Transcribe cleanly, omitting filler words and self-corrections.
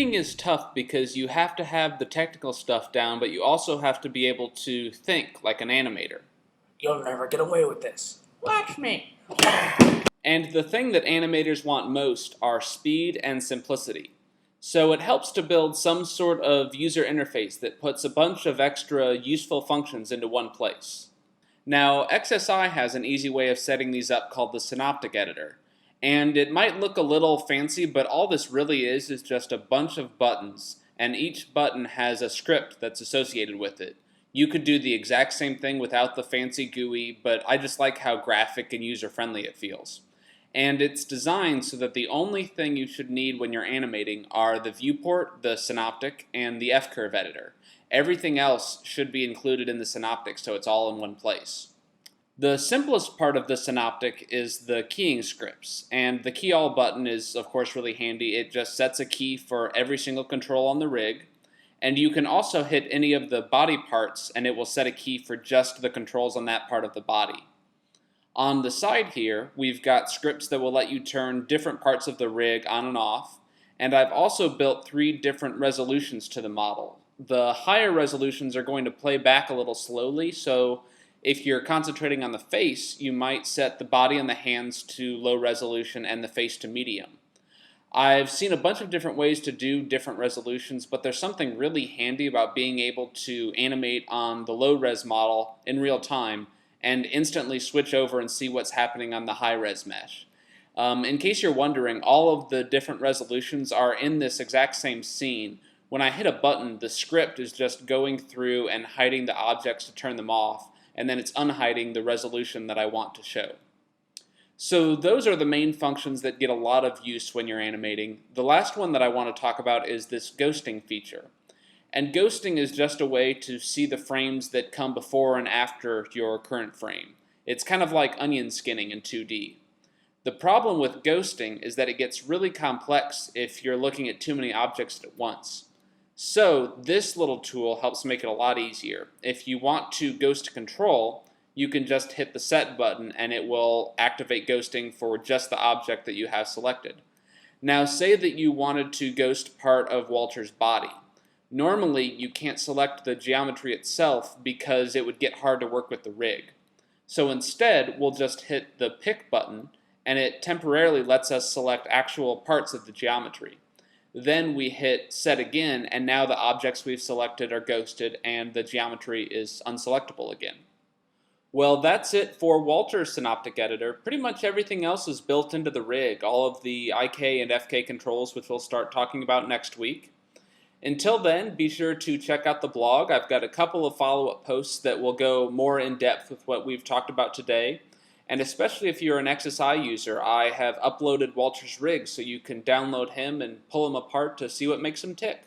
Rigging is tough because you have to have the technical stuff down, but you also have to be able to think like an animator. You'll never get away with this. Watch me. And the thing that animators want most are speed and simplicity. So it helps to build some sort of user interface that puts a bunch of extra useful functions into one place. Now, XSI has an easy way of setting these up called the Synoptic Editor. And it might look a little fancy, but all this really is just a bunch of buttons, and each button has a script that's associated with it. You could do the exact same thing without the fancy GUI, but I just like how graphic and user-friendly it feels. And it's designed so that the only thing you should need when you're animating are the viewport, the Synoptic, and the F-curve editor. Everything else should be included in the Synoptic, so it's all in one place. The simplest part of the Synoptic is the keying scripts, and the key all button is of course really handy. It just sets a key for every single control on the rig, and you can also hit any of the body parts and it will set a key for just the controls on that part of the body. On the side here, we've got scripts that will let you turn different parts of the rig on and off, and I've also built 3 different resolutions to the model. The higher resolutions are going to play back a little slowly, so if you're concentrating on the face, you might set the body and the hands to low resolution and the face to medium. I've seen a bunch of different ways to do different resolutions, but there's something really handy about being able to animate on the low res model in real time and instantly switch over and see what's happening on the high res mesh. In case you're wondering, all of the different resolutions are in this exact same scene. When I hit a button, the script is just going through and hiding the objects to turn them off, and then it's unhiding the resolution that I want to show. So those are the main functions that get a lot of use when you're animating. The last one that I want to talk about is this ghosting feature. And ghosting is just a way to see the frames that come before and after your current frame. It's kind of like onion skinning in 2D. The problem with ghosting is that it gets really complex if you're looking at too many objects at once. So this little tool helps make it a lot easier. If you want to ghost control, you can just hit the set button and it will activate ghosting for just the object that you have selected. Now say that you wanted to ghost part of Walter's body. Normally you can't select the geometry itself because it would get hard to work with the rig. So instead we'll just hit the pick button and it temporarily lets us select actual parts of the geometry. Then we hit set again, and now the objects we've selected are ghosted and the geometry is unselectable again. Well, that's it for Walter's Synoptic Editor. Pretty much everything else is built into the rig, all of the IK and FK controls, which we'll start talking about next week. Until then, be sure to check out the blog. I've got a couple of follow-up posts that will go more in depth with what we've talked about today. And especially if you're an XSI user, I have uploaded Walter's rig so you can download him and pull him apart to see what makes him tick.